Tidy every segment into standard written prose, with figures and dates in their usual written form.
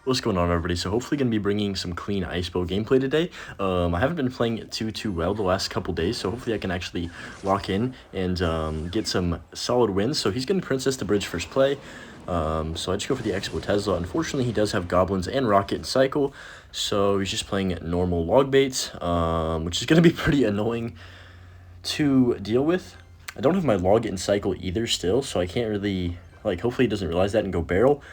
What's going on, everybody? So hopefully going to be bringing some clean Ice Bow gameplay today. I haven't been playing it too well the last couple days, so hopefully I can actually lock in and get some solid wins. So he's getting Princess to Bridge first play. So I just go for the Expo Tesla. Unfortunately, he does have Goblins and Rocket and Cycle, so he's just playing normal log baits, which is going to be pretty annoying to deal with. I don't have my log and cycle either still, so I can't really, hopefully he doesn't realize that and go barrel.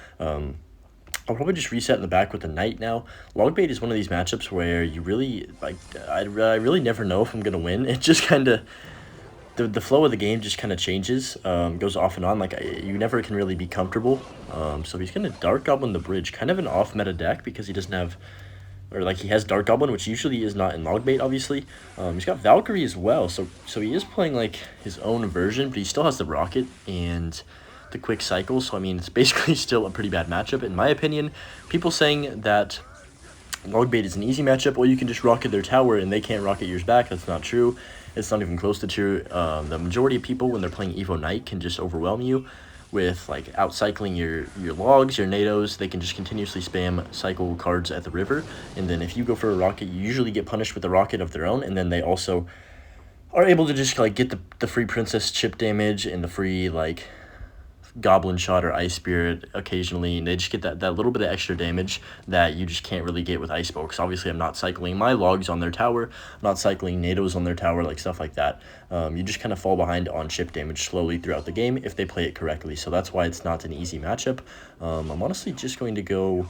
I'll probably just reset in the back with the knight now. Log bait is one of these matchups where you really, I really never know if I'm going to win. It just kind of, the flow of the game just kind of changes, goes off and on. You never can really be comfortable. So he's going to Dark Goblin the bridge. Kind of an off-meta deck because he doesn't have, he has Dark Goblin, which usually is not in log bait, obviously. He's got Valkyrie as well, so he is playing, his own version, but he still has the Rocket and the quick cycle, so I mean it's basically still a pretty bad matchup in my opinion. People saying that log bait is an easy matchup, or you can just rocket their tower and they can't rocket yours back. That's not true. It's not even close to true. The majority of people when they're playing Evo Knight can just overwhelm you with outcycling your logs, your nados. They can just continuously spam cycle cards at the river, and then if you go for a rocket, you usually get punished with a rocket of their own, and then they also are able to just get the free princess chip damage and the free Goblin Shot or Ice Spirit occasionally, and they just get that little bit of extra damage that you just can't really get with Ice Bow, because obviously I'm not cycling my logs on their tower, I'm not cycling nados on their tower, stuff like that. You just kind of fall behind on chip damage slowly throughout the game if they play it correctly, so that's why it's not an easy matchup. I'm honestly just going to go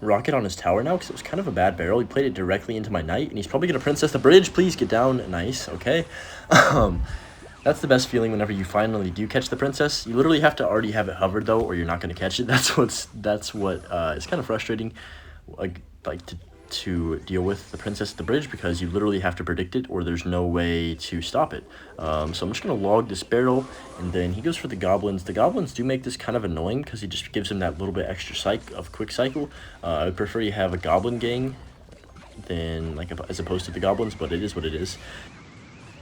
rocket on his tower now, because it was kind of a bad barrel. He played it directly into my knight, and he's probably going to princess the bridge. Please get down. Nice. Okay. That's the best feeling whenever you finally do catch the princess. You literally have to already have it hovered though, or you're not going to catch it. That's what is kind of frustrating, to deal with the princess at the bridge, because you literally have to predict it, or there's no way to stop it. So I'm just going to log this barrel, and then he goes for the goblins. The goblins do make this kind of annoying because he just gives him that little bit extra quick cycle. I would prefer you have a goblin gang than as opposed to the goblins, but it is what it is.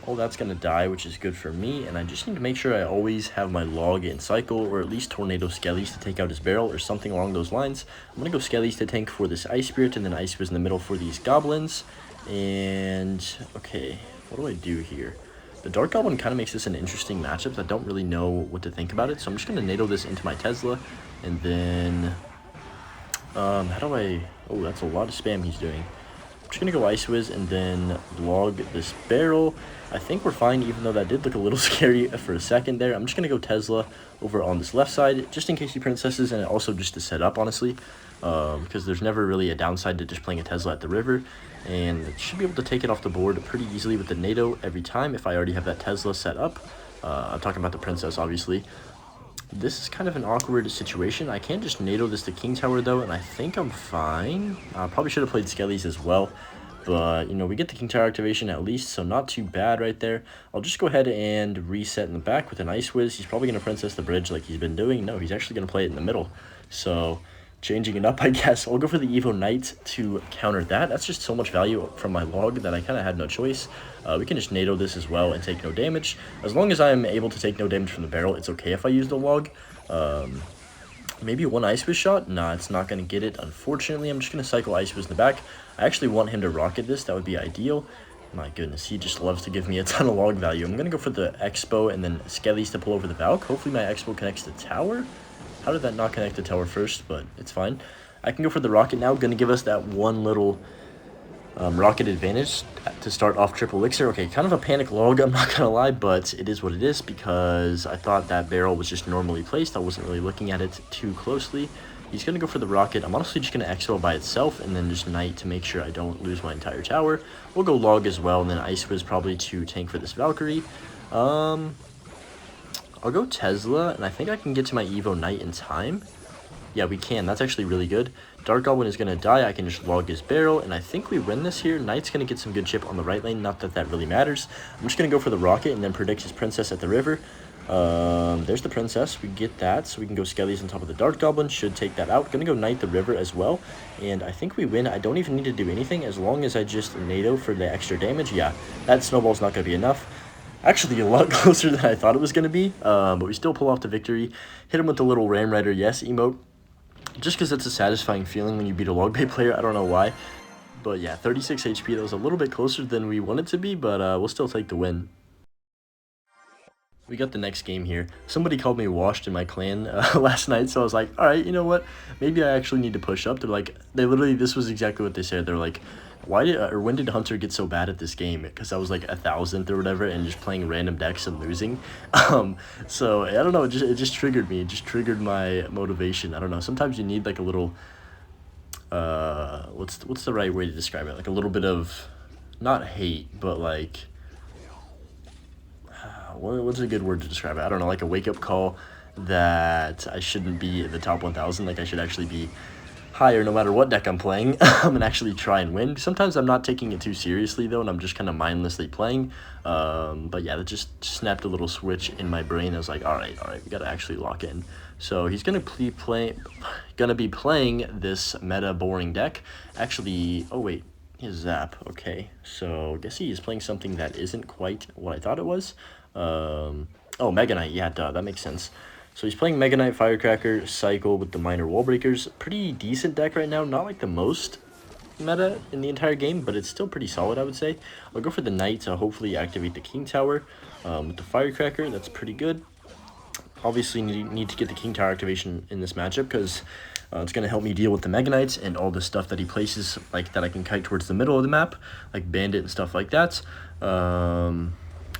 All that's going to die, which is good for me, and I just need to make sure I always have my log and cycle, or at least tornado skellies to take out his barrel, or something along those lines. I'm going to go skellies to tank for this ice spirit, and then ice spirit in the middle for these goblins. And okay, what do I do here? The Dark Goblin kind of makes this an interesting matchup. I don't really know what to think about it, so I'm just going to NATO this into my Tesla, and then how do I... Oh, that's a lot of spam he's doing. I'm just going to go Ice Whiz and then log this barrel. I think we're fine, even though that did look a little scary for a second there. I'm just going to go Tesla over on this left side, just in case he princesses, and also just to set up, honestly, because there's never really a downside to just playing a Tesla at the river, and it should be able to take it off the board pretty easily with the NATO every time if I already have that Tesla set up. I'm talking about the princess, obviously. This is kind of an awkward situation. I can't just NATO this to King Tower, though, and I think I'm fine. I probably should have played Skellies as well, but, we get the King Tower activation at least, so not too bad right there. I'll just go ahead and reset in the back with an Ice Whiz. He's probably going to princess the bridge like he's been doing. No, he's actually going to play it in the middle, so changing it up, I guess. I'll go for the Evo Knight to counter that. That's just so much value from my log that I kind of had no choice. We can just NATO this as well and take no damage. As long as I'm able to take no damage from the barrel, it's okay if I use the log. Maybe one Ice Whiz shot? Nah, it's not going to get it, unfortunately. I'm just going to cycle Ice Whiz in the back. I actually want him to rocket this. That would be ideal. My goodness, he just loves to give me a ton of log value. I'm going to go for the Expo and then Skellies to pull over the Valk. Hopefully my Expo connects to tower. How did that not connect to tower first? But it's fine. I can go for the rocket now. Going to give us that one little rocket advantage to start off triple elixir. Okay, kind of a panic log, I'm not going to lie, but it is what it is because I thought that barrel was just normally placed. I wasn't really looking at it too closely. He's going to go for the rocket. I'm honestly just going to Expo by itself and then just Knight to make sure I don't lose my entire tower. We'll go log as well, and then Ice Whiz probably to tank for this Valkyrie. I'll go Tesla, and I think I can get to my Evo Knight in time. Yeah, we can. That's actually really good. Dark Goblin is going to die. I can just log his barrel, and I think we win this here. Knight's going to get some good chip on the right lane. Not that that really matters. I'm just going to go for the rocket and then predict his princess at the river. There's the princess. We get that, so we can go Skellies on top of the Dark Goblin. Should take that out. Going to go Knight the river as well, and I think we win. I don't even need to do anything as long as I just NATO for the extra damage. Yeah, that snowball's not going to be enough. Actually, a lot closer than I thought it was going to be, but we still pull off the victory. Hit him with the little Ram Rider yes emote. just because it's a satisfying feeling when you beat a log bait player. I don't know why. But yeah, 36 HP, that was a little bit closer than we wanted to be, but we'll still take the win. We got the next game here. Somebody called me washed in my clan last night, so I was like, all right, you know what? Maybe I actually need to push up. They're like, this was exactly what they said. They're like, when did Hunter get so bad at this game? Because I was like 1,000th or whatever and just playing random decks and losing. So I don't know, it just triggered me. It just triggered my motivation. I don't know. Sometimes you need like a little, what's the right way to describe it? Like a little bit of, not hate, but like, what's a good word to describe it? I don't know, like a wake-up call that I shouldn't be at the top 1,000. Like I should actually be higher no matter what deck I'm playing and actually try and win. Sometimes I'm not taking it too seriously though, and I'm just kind of mindlessly playing. But yeah, that just snapped a little switch in my brain. I was like, all right, we got to actually lock in. So he's gonna be playing this meta boring deck. Actually, oh wait, his zap. Okay, so I guess he is playing something that isn't quite what I thought it was. Oh, Mega Knight, yeah, duh, that makes sense. So he's playing Mega Knight, Firecracker, Cycle with the minor wall breakers. Pretty decent deck right now, not like the most meta in the entire game, but it's still pretty solid, I would say. I'll go for the Knight to hopefully activate the King Tower. With the Firecracker, that's pretty good. Obviously need to get the King Tower activation in this matchup because it's going to help me deal with the Mega Knights and all the stuff that he places, like that I can kite towards the middle of the map, like Bandit and stuff like that.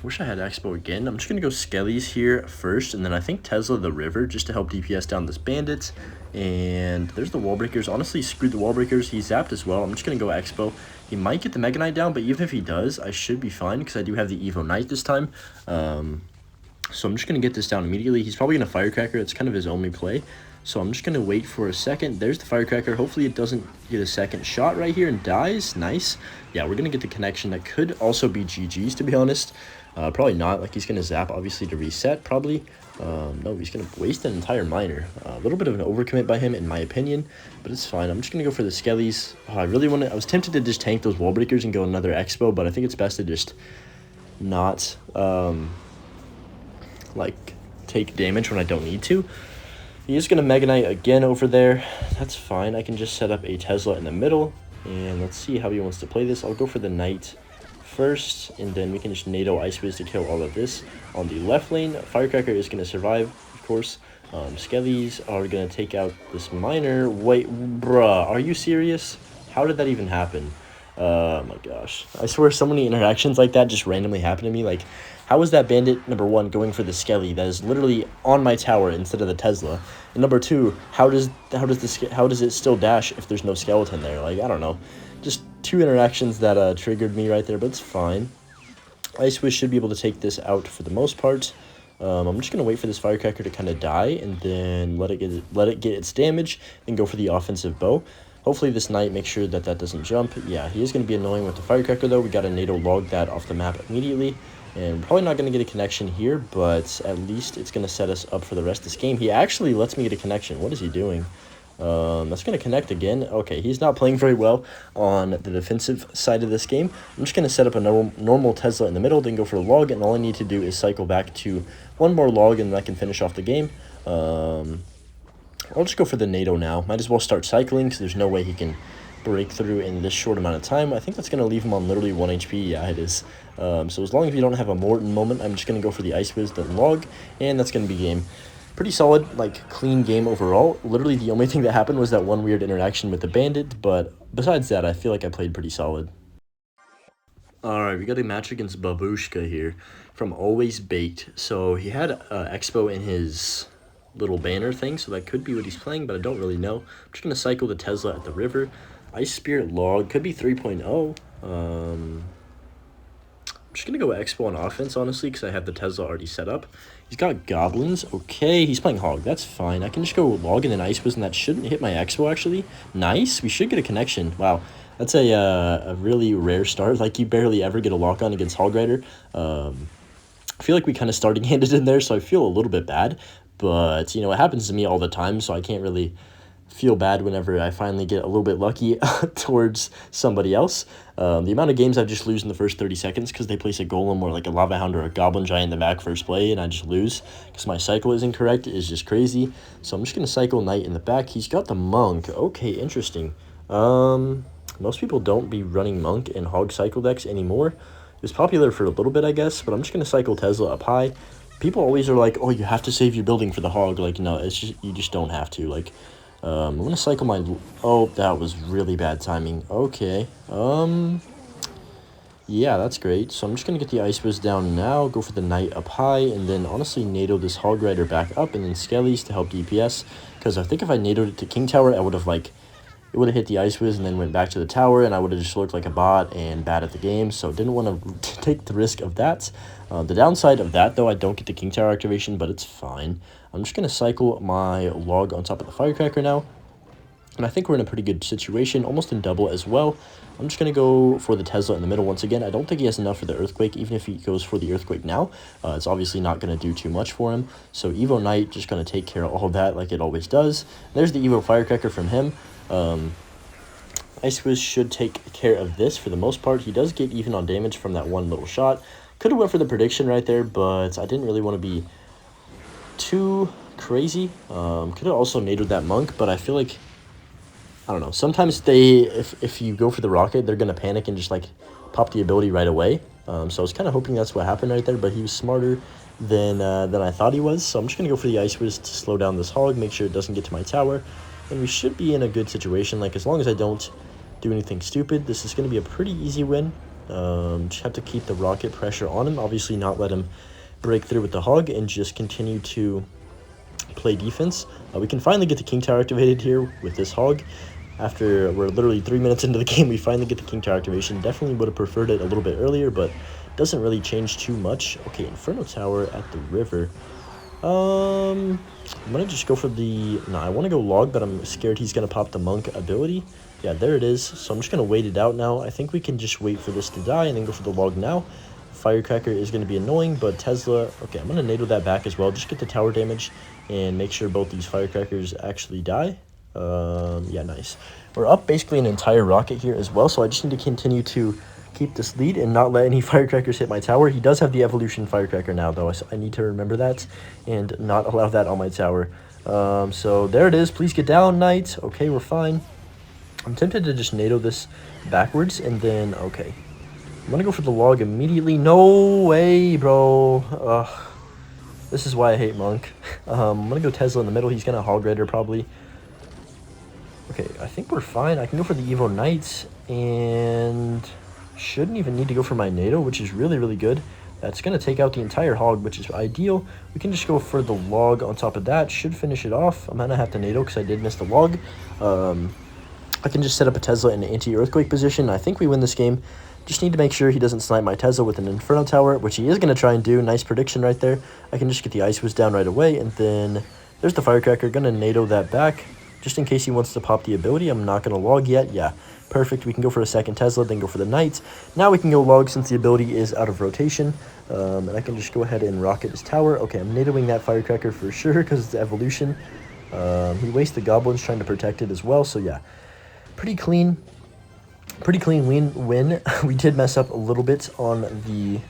Wish I had Expo again. I'm just going to go Skellies here first, and then I think Tesla the River just to help DPS down this Bandit. And there's the Wall Breakers. Honestly, screwed the Wall Breakers. He's zapped as well. I'm just going to go Expo. He might get the Mega Knight down, but even if he does, I should be fine because I do have the Evo Knight this time. So I'm just going to get this down immediately. He's probably going to Firecracker. It's kind of his only play. So I'm just going to wait for a second. There's the Firecracker. Hopefully it doesn't get a second shot right here and dies. Nice. Yeah, we're going to get the connection. That could also be GG's, to be honest. Probably not. Like, he's going to zap, obviously, to reset, probably. No, he's going to waste an entire miner. A little bit of an overcommit by him, in my opinion, but it's fine. I'm just going to go for the Skellies. I was tempted to just tank those wall breakers and go another Expo, but I think it's best to just not, like, take damage when I don't need to. He is going to Mega Knight again over there. That's fine. I can just set up a Tesla in the middle, and let's see how he wants to play this. I'll go for the Knight first, and then we can just NATO Ice Wiz to kill all of this. On the left lane, Firecracker is going to survive, of course. Skellies are going to take out this miner. Wait, bruh, are you serious? How did that even happen? Oh my gosh. I swear so many interactions like that just randomly happen to me. Like, how is that Bandit, number one, going for the Skelly that is literally on my tower instead of the Tesla? And number two, how does it still dash if there's no skeleton there? Like, I don't know. Just two interactions that triggered me right there, but it's fine. Ice Wish should be able to take this out for the most part. I'm just going to wait for this Firecracker to kind of die and then let it get its damage and go for the offensive bow. Hopefully this Knight makes sure that doesn't jump. Yeah, he is going to be annoying with the Firecracker though. We got to NATO log that off the map immediately. And probably not going to get a connection here, but at least it's going to set us up for the rest of this game. He actually lets me get a connection. What is he doing? That's going to connect again. Okay, he's not playing very well on the defensive side of this game. I'm just going to set up a normal Tesla in the middle, then go for a log, and all I need to do is cycle back to one more log, and then I can finish off the game. I'll just go for the NATO now. Might as well start cycling, because there's no way he can break through in this short amount of time. I think that's going to leave him on literally 1 HP. Yeah, it is. So as long as we don't have a Morton moment, I'm just going to go for the Ice Wiz, then log, and that's going to be game. Pretty solid, like, clean game overall. Literally the only thing that happened was that one weird interaction with the Bandit, but besides that, I feel like I played pretty solid. Alright, we got a match against Babushka here from Always Baked. So he had Expo in his little banner thing, so that could be what he's playing, but I don't really know. I'm just going to cycle the Tesla at the river. Ice Spirit log, could be 3.0. I'm just going to go Expo on offense, honestly, because I have the Tesla already set up. He's got Goblins. Okay, he's playing Hog. That's fine. I can just go log and then Ice Wiz, and that shouldn't hit my Expo, actually. Nice. We should get a connection. Wow. That's a really rare start. Like, you barely ever get a lock-on against Hog Rider. I feel like we kind of starting handed in there, so I feel a little bit bad. But, you know, it happens to me all the time, so I can't really feel bad whenever I finally get a little bit lucky towards somebody else. The amount of games I just lose in the first 30 seconds because they place a golem or like a lava hound or a goblin giant in the back first play, and I just lose because my cycle is incorrect is just crazy. So I'm just going to cycle knight in the back. He's got the monk. Okay, interesting. Most people don't be running monk in hog cycle decks anymore. It was popular for a little bit, I guess, but I'm just going to cycle Tesla up high. People always are like, oh, you have to save your building for the hog. Like, no, it's just, you just don't have to. Like, I'm going to cycle my... Oh, that was really bad timing. Okay. Yeah, that's great. So I'm just going to get the Ice Wiz down now, go for the Knight up high, and then honestly NATO this Hog Rider back up, and then Skellies to help DPS. Because I think if I NATO'd it to King Tower, I would have, like... It would have hit the Ice Wiz and then went back to the tower, and I would have just looked like a bot and bad at the game, so didn't want to take the risk of that. The downside of that, though, I don't get the King Tower activation, but it's fine. I'm just going to cycle my log on top of the Firecracker now, and I think we're in a pretty good situation, almost in double as well. I'm just going to go for the Tesla in the middle once again. I don't think he has enough for the Earthquake. Even if he goes for the Earthquake now, it's obviously not going to do too much for him. So Evo Knight just going to take care of all that like it always does. There's the Evo Firecracker from him. Ice Wiz should take care of this for the most part. He does get even on damage from that one little shot. Could have went for the prediction right there, but I didn't really want to be too crazy. Could have also nadered that monk, but I feel like, I don't know, sometimes they, if you go for the rocket, they're going to panic and just like pop the ability right away. So I was kind of hoping that's what happened right there, but he was smarter than I thought he was. So I'm just going to go for the Ice Wiz to slow down this hog, make sure it doesn't get to my tower. And we should be in a good situation. Like, as long as I don't do anything stupid, this is going to be a pretty easy win. Just have to keep the rocket pressure on him. Obviously not let him break through with the hog and just continue to play defense. We can finally get the King Tower activated here with this hog. After we're literally 3 minutes into the game, we finally get the King Tower activation. Definitely would have preferred it a little bit earlier, but doesn't really change too much. Okay, Inferno Tower at the river. I'm going to just go for the... No, I want to go log, but I'm scared he's going to pop the monk ability. Yeah, there it is. So I'm just going to wait it out now. I think we can just wait for this to die and then go for the log now. Firecracker is going to be annoying, but Tesla... Okay, I'm going to NATO that back as well. Just get the tower damage and make sure both these Firecrackers actually die. Yeah, nice. We're up basically an entire rocket here as well, so I just need to continue to keep this lead and not let any Firecrackers hit my tower. He does have the evolution Firecracker now, though. I need to remember that and not allow that on my tower. So there it is. Please get down, Knight. Okay, we're fine. I'm tempted to just NATO this backwards and then, okay. I'm going to go for the log immediately. No way, bro. Ugh. This is why I hate Monk. I'm going to go Tesla in the middle. He's going to Hog Rider probably. Okay, I think we're fine. I can go for the Evo Knights and shouldn't even need to go for my NATO, which is really, really good. That's going to take out the entire hog, which is ideal. We can just go for the log on top of that. Should finish it off. I'm going to have to NATO because I did miss the log. I can just set up a Tesla in an anti-earthquake position. I think we win this game. Just need to make sure he doesn't snipe my Tesla with an Inferno Tower, which he is going to try and do. Nice prediction right there. I can just get the Ice Wiz down right away, and then there's the Firecracker. Going to NATO that back, just in case he wants to pop the ability. I'm not going to log yet. Yeah, perfect. We can go for a second Tesla, then go for the Knights. Now we can go log since the ability is out of rotation, and I can just go ahead and rocket his tower. Okay, I'm NATOing that Firecracker for sure because it's evolution. He wastes the Goblins trying to protect it as well, so yeah. Pretty clean win. We did mess up a little bit on the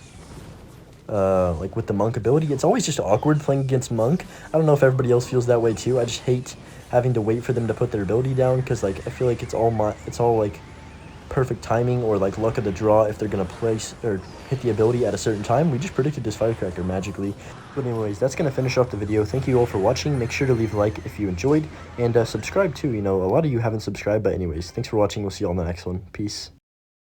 like with the Monk ability. It's always just awkward playing against Monk. I don't know if everybody else feels that way too. I just hate having to wait for them to put their ability down because like I feel like it's all like perfect timing or like luck of the draw if they're gonna place or hit the ability at a certain time. We just predicted this Firecracker magically. But anyways, that's gonna finish off the video. Thank you all for watching. Make sure to leave a like if you enjoyed and subscribe too. You know, a lot of you haven't subscribed, but anyways, thanks for watching. We'll see you all in the next one. Peace.